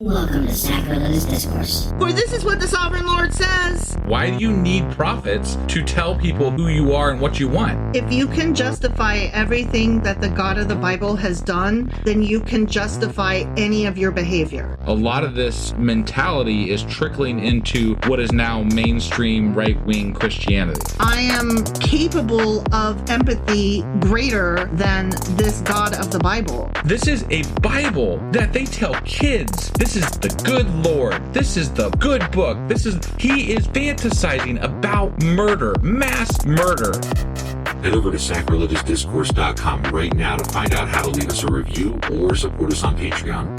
Welcome to Sacrilegious Discourse. For this is what the Sovereign Lord says. Why do you need prophets to tell people who you are and what you want? If you can justify everything that the God of the Bible has done, then you can justify any of your behavior. A lot of this mentality is trickling into what is now mainstream right-wing Christianity. I am capable of empathy greater than this God of the Bible. This is a Bible that they tell kids. This is the good Lord. This is the good book. He is fantasizing about murder, mass murder. Head over to sacrilegiousdiscourse.com right now to find out how to leave us a review or support us on Patreon.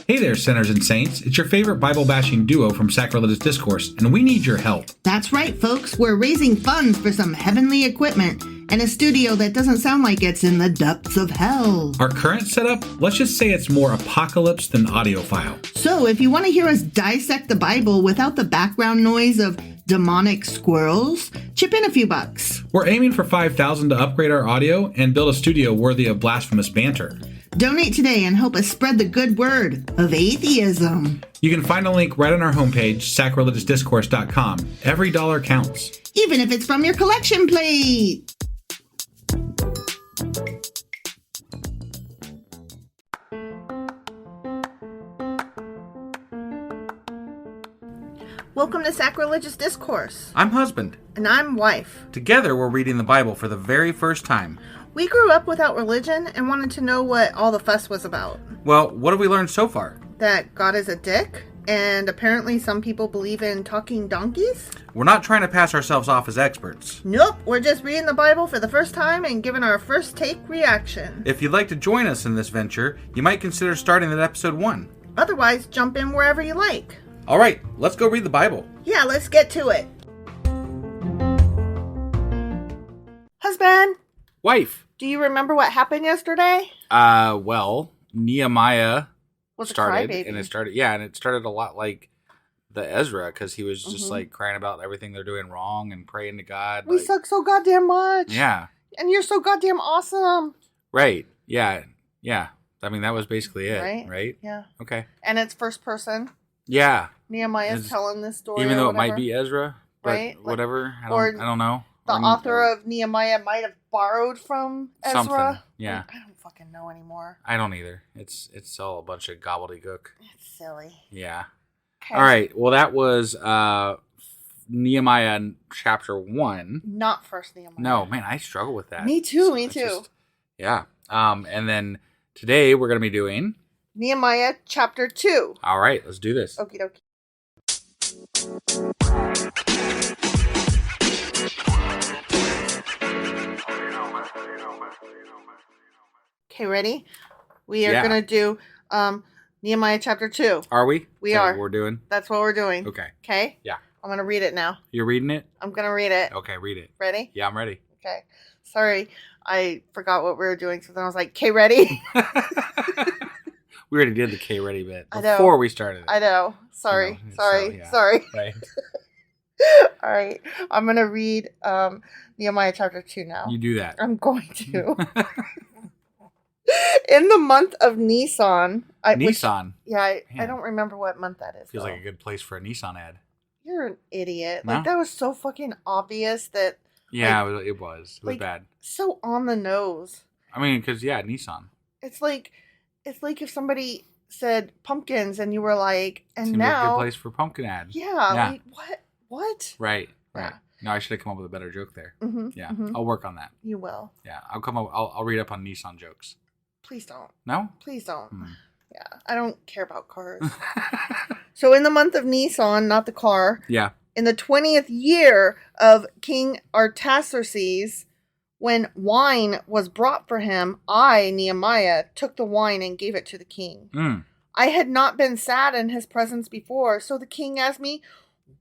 Hey there, sinners and saints. It's your favorite Bible-bashing duo from Sacrilegious Discourse, and we need your help. That's right, folks. We're raising funds for some heavenly equipment and a studio that doesn't sound like it's in the depths of hell. Our current setup, let's just say it's more apocalypse than audiophile. So if you want to hear us dissect the Bible without the background noise of demonic squirrels, chip in a few bucks. We're aiming for $5,000 to upgrade our audio and build a studio worthy of blasphemous banter. Donate today and help us spread the good word of atheism. You can find a link right on our homepage, sacrilegiousdiscourse.com. Every dollar counts. Even if it's from your collection plate. Welcome to Sacrilegious Discourse. I'm husband. And I'm wife. Together, we're reading the Bible for the very first time. We grew up without religion and wanted to know what all the fuss was about. Well, what have we learned so far? That God is a dick, and apparently some people believe in talking donkeys? We're not trying to pass ourselves off as experts. Nope, we're just reading the Bible for the first time and giving our first take reaction. If you'd like to join us in this venture, you might consider starting at episode 1. Otherwise, jump in wherever you like. All right, let's go read the Bible. Yeah, let's get to it. Husband, Wife. do you remember what happened yesterday? Well, Nehemiah Was started, a crybaby. and it started a lot like the Ezra, because he was just like crying about everything they're doing wrong and praying to God. We like, suck so goddamn much. Yeah. And you're so goddamn awesome. Right. Yeah. I mean, that was basically it. Right? Yeah. Okay. And it's first person. Yeah. Nehemiah's telling this story. Even though or it might whatever. be Ezra, but Right? Like, whatever. I or don't know. The author of Nehemiah might have borrowed from Ezra. Something. Yeah. I don't fucking know anymore. I don't either. It's all a bunch of gobbledygook. It's silly. Yeah. Okay. All right. Well, that was Nehemiah chapter 1. Not first Nehemiah. No, man, I struggle with that. Me too. It's just- yeah. And then today we're going to be doing Nehemiah chapter 2. All right, let's do this. Okie dokie. Okay, ready? We are going to do Nehemiah chapter 2. Are we? We Is that are. what we're doing? That's what we're doing. Okay. Okay? Yeah. I'm going to read it now. You're reading it? I'm going to read it. Okay, read it. Ready? Yeah, I'm ready. Okay. Sorry, I forgot what we were doing, so then I was like, okay, ready? We already did the K ready bit I know. before we started it. I know. Sorry. You know, sorry. so, yeah. Sorry. Right. All right. I'm going to read Nehemiah chapter 2 now. You do that. I'm going to. In the month of Nisan. Nissan. I Man. don't remember what month that is. Feels though. like a good place for a Nissan ad. You're an idiot. No? Like, that was so fucking obvious that. Yeah, Like- it was. It was like, bad. So on the nose. I mean, because, yeah, Nissan. It's like if somebody said pumpkins and you were like, and Seemed now. like a good place for pumpkin ad. Yeah, Yeah. like, what? Right. Yeah. No, I should have come up with a better joke there. Mm-hmm, Yeah, mm-hmm. I'll work on that. You will. Yeah, I'll come up. I'll read up on Nissan jokes. Please don't. No. Please don't. Hmm. Yeah, I don't care about cars. So in the month of Nisan, not the car, Yeah. in the 20th year of King Artaxerxes, when wine was brought for him, I, Nehemiah, took the wine and gave it to the king. Mm. I had not been sad in his presence before, so the king asked me,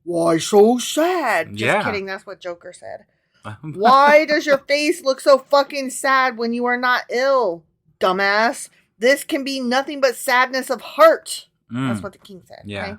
why so sad? Just Yeah. kidding, that's what Joker said. Why does your face look so fucking sad when you are not ill, dumbass? This can be nothing but sadness of heart. That's what the king said. Yeah. Okay?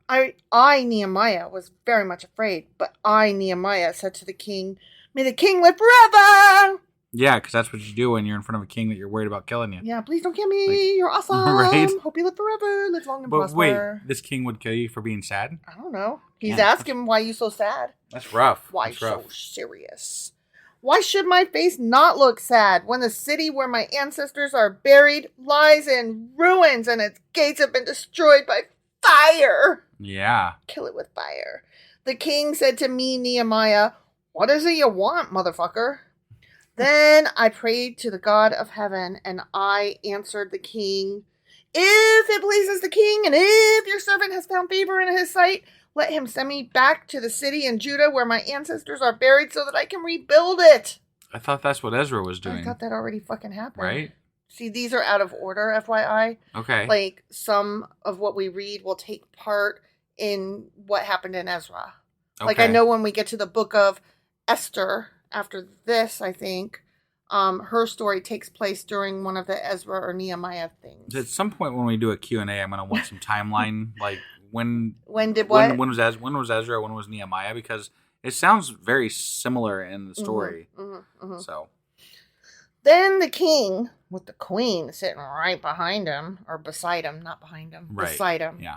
Right. I, Nehemiah, was very much afraid, but I, Nehemiah, said to the king, may the king live forever! Yeah, because that's what you do when you're in front of a king that you're worried about killing you. Yeah, please don't kill me. Like, You're awesome. right? Hope you live forever. Live long and But prosper. wait, this king would kill you for being sad? I don't know. He's Yeah. asking why you so sad. That's rough. Why That's rough. so serious? Why should my face not look sad when the city where my ancestors are buried lies in ruins and its gates have been destroyed by fire? Yeah. Kill it with fire. The king said to me, Nehemiah, what is it you want, motherfucker? Then I prayed to the God of heaven, and I answered the king, if it pleases the king, and if your servant has found favor in his sight, let him send me back to the city in Judah where my ancestors are buried so that I can rebuild it. I thought that's what Ezra was doing. I thought that already fucking happened. Right? See, these are out of order, FYI. Okay. Like, some of what we read will take part in what happened in Ezra. Like, I know when we get to the book of Esther, after this, I think, her story takes place during one of the Ezra or Nehemiah things. At some point when we do a Q&A, I'm going to want some timeline, like when did what? When was Ezra? When was Nehemiah? Because it sounds very similar in the story. So then the king, with the queen sitting right behind him, or beside him, not behind him, right. beside him, yeah,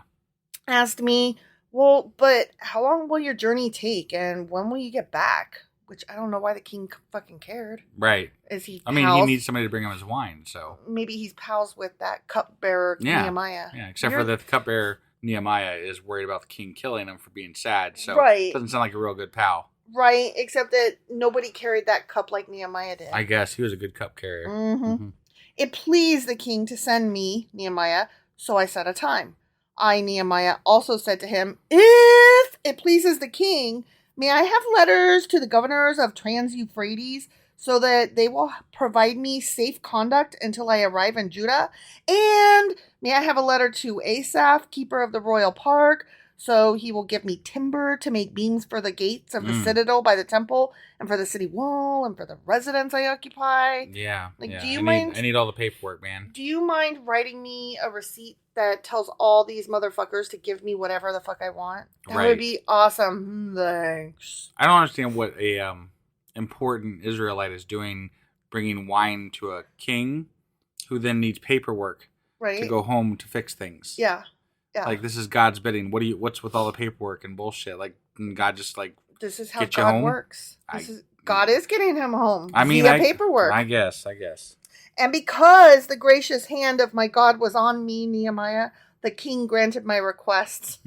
asked me, well, but how long will your journey take, and when will you get back? Which I don't know why the king fucking cared. Right. Is he? I mean, he needs somebody to bring him his wine, so maybe he's pals with that cupbearer Nehemiah. Yeah, except for the cupbearer Nehemiah is worried about the king killing him for being sad, so right. Doesn't sound like a real good pal. Right, except that nobody carried that cup like Nehemiah did. I guess he was a good cup carrier. It pleased the king to send me, Nehemiah, so I set a time. I, Nehemiah, also said to him, if it pleases the king, may I have letters to the governors of Trans-Euphrates so that they will provide me safe conduct until I arrive in Judah? And may I have a letter to Asaph, keeper of the royal park, so he will give me timber to make beams for the gates of the citadel by the temple and for the city wall and for the residence I occupy? Yeah. Like, yeah. do you mind? I need all the paperwork, man. Do you mind writing me a receipt that tells all these motherfuckers to give me whatever the fuck I want? That would be awesome. Thanks. I don't understand what a important Israelite is doing, bringing wine to a king who then needs paperwork to go home to fix things. Yeah. Yeah. Like, this is God's bidding. What's with all the paperwork and bullshit? Like, God just like this is how God works. God is getting him home. I mean, via paperwork. I guess. And because the gracious hand of my God was on me, Nehemiah, the king granted my requests.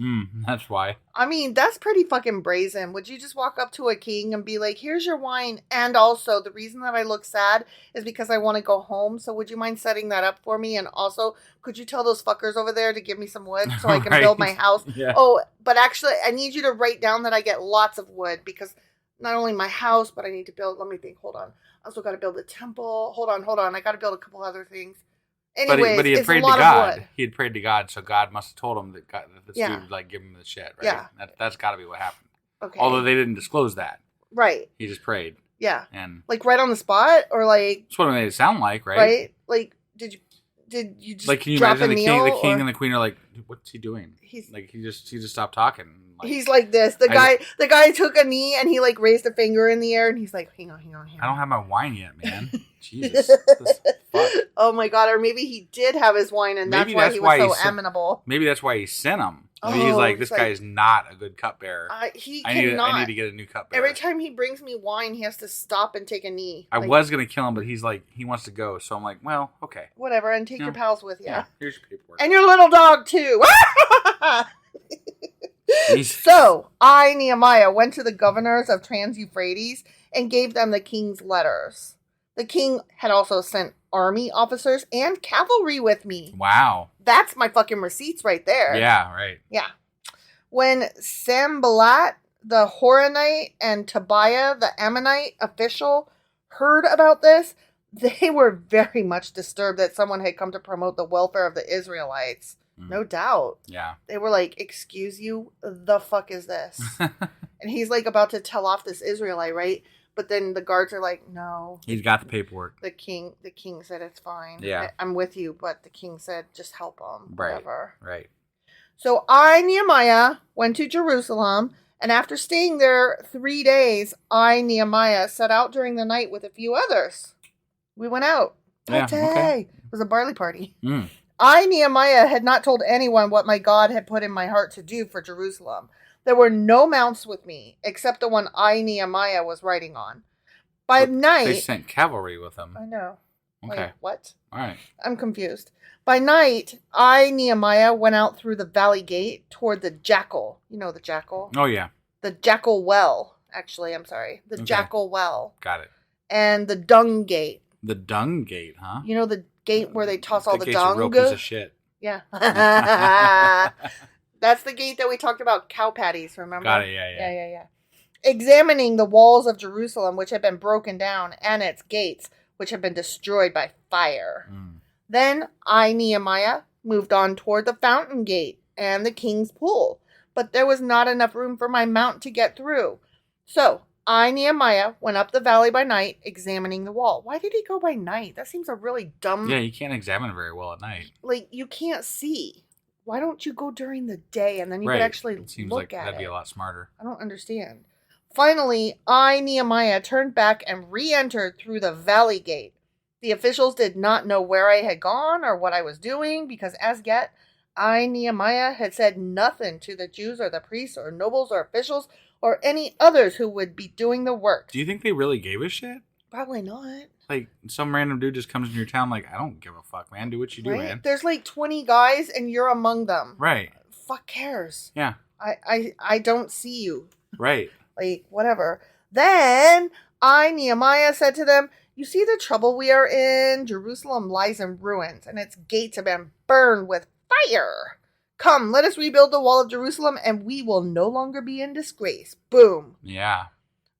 That's why. I mean, that's pretty fucking brazen. Would you just walk up to a king and be like, here's your wine, and also the reason that I look sad is because I want to go home, so would you mind setting that up for me? And also, could you tell those fuckers over there to give me some wood so I can build my house? Yeah. Oh, but actually, I need you to write down that I get lots of wood, because not only my house, but I need to build, let me think, hold on. I also got to build a temple. Hold on. I got to build a couple other things. Anyways, but he had prayed to God. He had prayed to God, so God must have told him that this dude would like give him the shit, right? Yeah. That's got to be what happened. Okay. Although they didn't disclose that. Right. He just prayed. Yeah. And like right on the spot, or like that's what it made it sound like, right? Right. Like, did you just like? Can you drop imagine a the king and the queen are like, what's he doing? He's like he just stopped talking. Like, he's like this. The guy took a knee and he like raised a finger in the air and he's like, hang on. I don't have my wine yet, man. Jesus. Fuck. Oh my God. Or maybe he did have his wine and that's why he was so amenable. Maybe that's why he sent him. Maybe he's like, this guy is not a good cupbearer. I need to get a new cupbearer. Every time he brings me wine, he has to stop and take a knee. I was going to kill him, but he's like, he wants to go. So I'm like, well, okay. Whatever. And take your pals with you. Yeah, here's your paperwork. And your little dog too. So I, Nehemiah, went to the governors of Trans-Euphrates and gave them the king's letters. The king had also sent army officers and cavalry with me. Wow. That's my fucking receipts right there. Yeah, right. Yeah. When Sanballat, the Horonite, and Tobiah, the Ammonite official, heard about this, they were very much disturbed that someone had come to promote the welfare of the Israelites. No doubt. Yeah. They were like, excuse you, the fuck is this? And he's like about to tell off this Israelite, right? But then the guards are like, no. He's got the paperwork. The king said it's fine. Yeah. I'm with you, but the king said just help him. Whatever. Right. So I, Nehemiah, went to Jerusalem, and after staying there 3 days, I, Nehemiah, set out during the night with a few others. We went out. Yeah, okay. It was a barley party. Mm. I, Nehemiah, had not told anyone what my God had put in my heart to do for Jerusalem. There were no mounts with me, except the one I, Nehemiah, was riding on. By night... They sent cavalry with them. I know. Okay. Wait, what? All right. I'm confused. By night, I, Nehemiah, went out through the valley gate toward the jackal. You know the jackal? Oh, yeah. The jackal well. Actually, I'm sorry. The jackal well. Got it. And the dung gate. The dung gate, huh? You know the gate where they toss all the gate's dung? A real piece of shit. Yeah. That's the gate that we talked about cow patties, remember? Got it, yeah. Examining the walls of Jerusalem, which had been broken down, and its gates, which had been destroyed by fire. Mm. Then I, Nehemiah, moved on toward the fountain gate and the king's pool, but there was not enough room for my mount to get through. So I, Nehemiah, went up the valley by night, examining the wall. Why did he go by night? That seems a really dumb... Yeah, you can't examine very well at night. Like, you can't see. Why don't you go during the day and then you could actually it seems look like at that'd it? Be a lot smarter. I don't understand. Finally, I, Nehemiah, turned back and re-entered through the valley gate. The officials did not know where I had gone or what I was doing, because as yet, I, Nehemiah, had said nothing to the Jews or the priests or nobles or officials or any others who would be doing the work. Do you think they really gave a shit? Probably not. Like, some random dude just comes in your town like, I don't give a fuck, man. Do what you do, man. There's like 20 guys and you're among them. Right. Fuck cares. Yeah. I don't see you. Right. Like, whatever. Then I, Nehemiah, said to them, you see the trouble we are in? Jerusalem lies in ruins, and its gates have been burned with fire. Come, let us rebuild the wall of Jerusalem, and we will no longer be in disgrace. Boom. Yeah.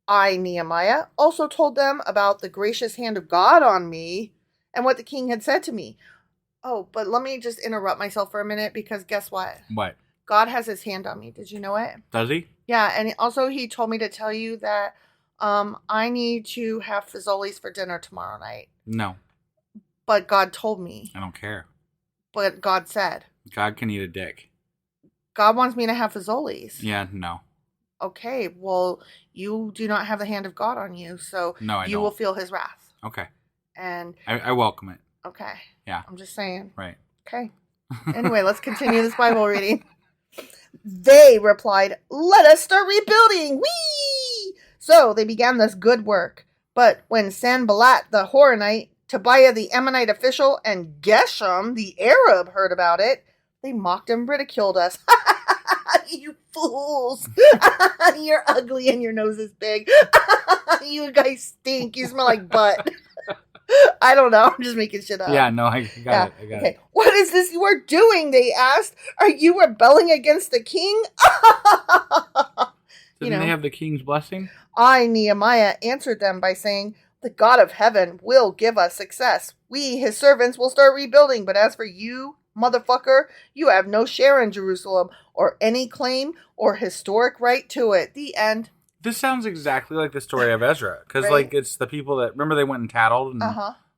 I, Nehemiah, also told them about the gracious hand of God on me and what the king had said to me. Oh, but let me just interrupt myself for a minute, because guess what? What? God has his hand on me. Did you know it? Does he? Yeah, and also he told me to tell you that I need to have fazoli's for dinner tomorrow night. No. But God told me. I don't care. But God said. God can eat a dick. God wants me to have fazoli's. Yeah, no. Okay, well, you do not have the hand of God on you, so no, I you don't. will feel his wrath. Okay. And I welcome it. Okay. Yeah. I'm just saying. Right. Okay. Anyway, let's continue this Bible reading. They replied, let us start rebuilding. Whee! So they began this good work. But when Sanballat the Horonite, Tobiah the Ammonite official, and Geshem the Arab heard about it, they mocked and ridiculed us. You fools. You're ugly and your nose is big. You guys stink. You smell like butt. I don't know. I'm just making shit up. Yeah, no, I got it. Okay. What is this you are doing? They asked. Are you rebelling against the king? Didn't they have the king's blessing? I, Nehemiah, answered them by saying, the God of heaven will give us success. We, his servants, will start rebuilding. But as for you, motherfucker, you have no share in Jerusalem or any claim or historic right to it. The end. This sounds exactly like the story of Ezra. Because, Right? like, it's the people that... Remember they went and tattled? And,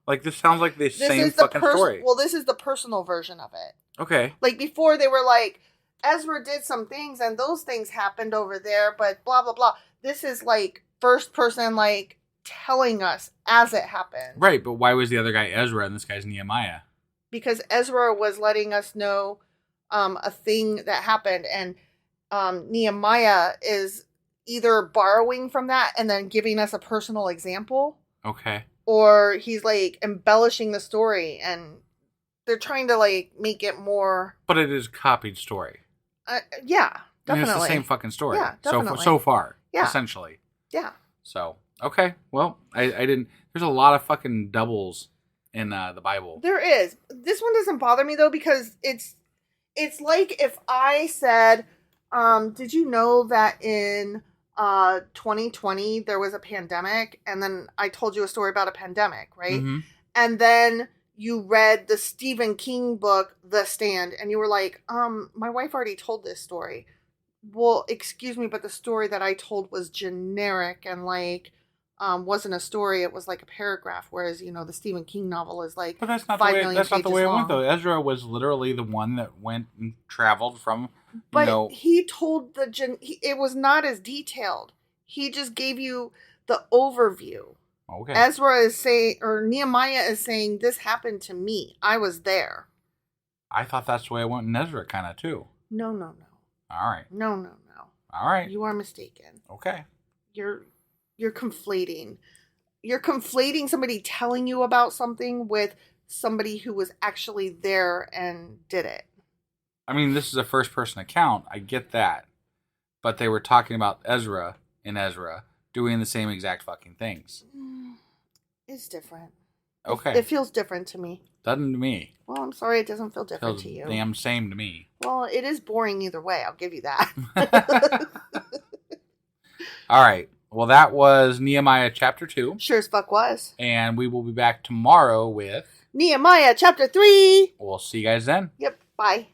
like, this sounds like the same fucking story. Well, this is the personal version of it. Okay. Like, before they were like, Ezra did some things and those things happened over there, but blah, blah, blah. This is, like, first person, like, telling us as it happened. Right, but why was the other guy Ezra and this guy's Nehemiah? Because Ezra was letting us know a thing that happened, and Nehemiah is either borrowing from that and then giving us a personal example. Okay. Or he's, like, embellishing the story, and they're trying to, like, make it more... But it is a copied story. Yeah, definitely. I mean, it's the same fucking story. Yeah, definitely. So far. Yeah. Essentially. Yeah. So, okay. Well, I didn't... There's a lot of fucking doubles in the Bible. There is. This one doesn't bother me, though, because it's like if I said, did you know that in 2020 there was a pandemic, and then I told you a story about a pandemic, right? Mm-hmm. And then you read the Stephen King book, The Stand, and you were like, my wife already told this story. Well, excuse me, but the story that I told was generic and, like, wasn't a story. It was like a paragraph, whereas, you know, the Stephen King novel is like, but that's not 5 the way. million That's not the way it went, long. though. Ezra was literally the one that went and traveled from. But he told it was not as detailed. He just gave you the overview. Okay. Ezra is saying, or Nehemiah is saying, this happened to me. I was there. I thought that's the way it went in Ezra, kind of, too. No. All right. No. All right. You are mistaken. Okay. You're conflating. You're conflating somebody telling you about something with somebody who was actually there and did it. I mean, this is a first-person account. I get that. But they were talking about Ezra doing the same exact fucking things. It's different. Okay. It feels different to me. Doesn't to me. Well, I'm sorry it doesn't feel different to you. Damn same to me. Well, it is boring either way. I'll give you that. All right. Well, that was Nehemiah chapter 2. Sure as fuck was. And we will be back tomorrow with Nehemiah chapter 3. We'll see you guys then. Yep. Bye.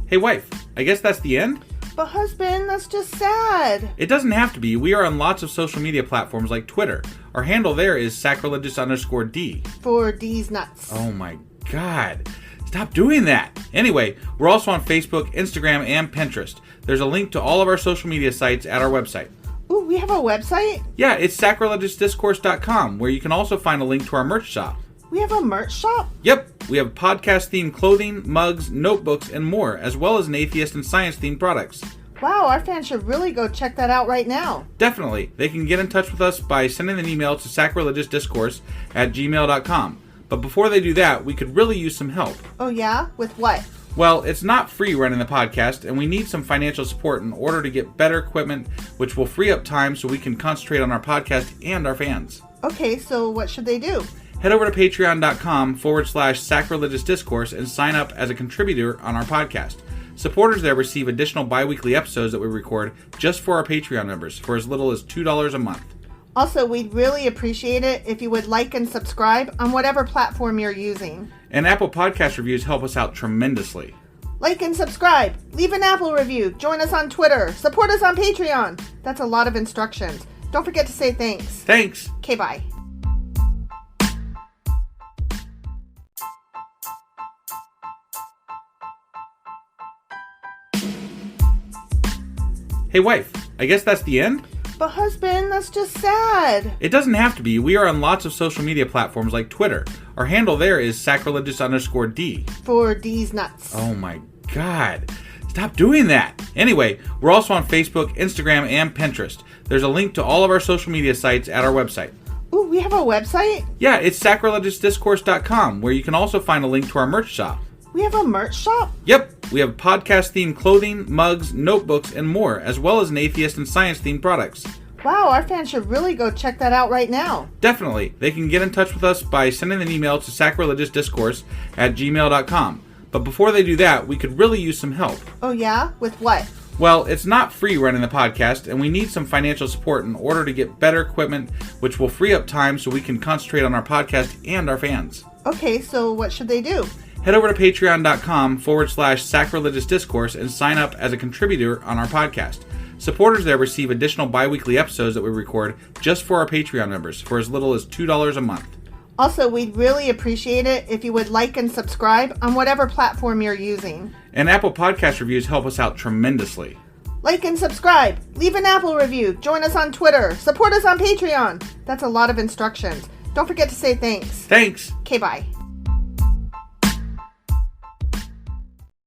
Hey, wife, I guess that's the end? But husband, that's just sad. It doesn't have to be. We are on lots of social media platforms like Twitter. Our handle there is sacrilegious_D. For D's nuts. Oh my God. Stop doing that. Anyway, we're also on Facebook, Instagram, and Pinterest. There's a link to all of our social media sites at our website. Ooh, we have a website? Yeah, it's sacrilegiousdiscourse.com, where you can also find a link to our merch shop. We have a merch shop? Yep, we have podcast-themed clothing, mugs, notebooks, and more, as well as an atheist and science-themed products. Wow, our fans should really go check that out right now. Definitely. They can get in touch with us by sending an email to sacrilegiousdiscourse@gmail.com. But before they do that, we could really use some help. Oh yeah? With what? Well, it's not free running the podcast, and we need some financial support in order to get better equipment, which will free up time so we can concentrate on our podcast and our fans. Okay, so what should they do? Head over to patreon.com/sacrilegious discourse and sign up as a contributor on our podcast. Supporters there receive additional bi-weekly episodes that we record just for our Patreon members for as little as $2 a month. Also, we'd really appreciate it if you would like and subscribe on whatever platform you're using. And Apple Podcast reviews help us out tremendously. Like and subscribe. Leave an Apple review. Join us on Twitter. Support us on Patreon. That's a lot of instructions. Don't forget to say thanks. Thanks. Okay, bye. Hey, wife, I guess that's the end? But husband, that's just sad. It doesn't have to be. We are on lots of social media platforms like Twitter. Our handle there is sacrilegious_D. For D's nuts. Oh my God. Stop doing that. Anyway, we're also on Facebook, Instagram, and Pinterest. There's a link to all of our social media sites at our website. Ooh, we have a website? Yeah, it's sacrilegiousdiscourse.com, where you can also find a link to our merch shop. We have a merch shop? Yep, we have podcast-themed clothing, mugs, notebooks, and more, as well as an atheist and science-themed products. Wow, our fans should really go check that out right now. Definitely. They can get in touch with us by sending an email to sacrilegiousdiscourse@gmail.com. But before they do that, we could really use some help. Oh yeah? With what? Well, it's not free running the podcast, and we need some financial support in order to get better equipment, which will free up time so we can concentrate on our podcast and our fans. Okay, so what should they do? Head over to patreon.com/sacrilegious discourse and sign up as a contributor on our podcast. Supporters there receive additional bi-weekly episodes that we record just for our Patreon members for as little as $2 a month. Also, we'd really appreciate it if you would like and subscribe on whatever platform you're using. And Apple Podcast reviews help us out tremendously. Like and subscribe. Leave an Apple review. Join us on Twitter. Support us on Patreon. That's a lot of instructions. Don't forget to say thanks. Thanks. Okay, bye.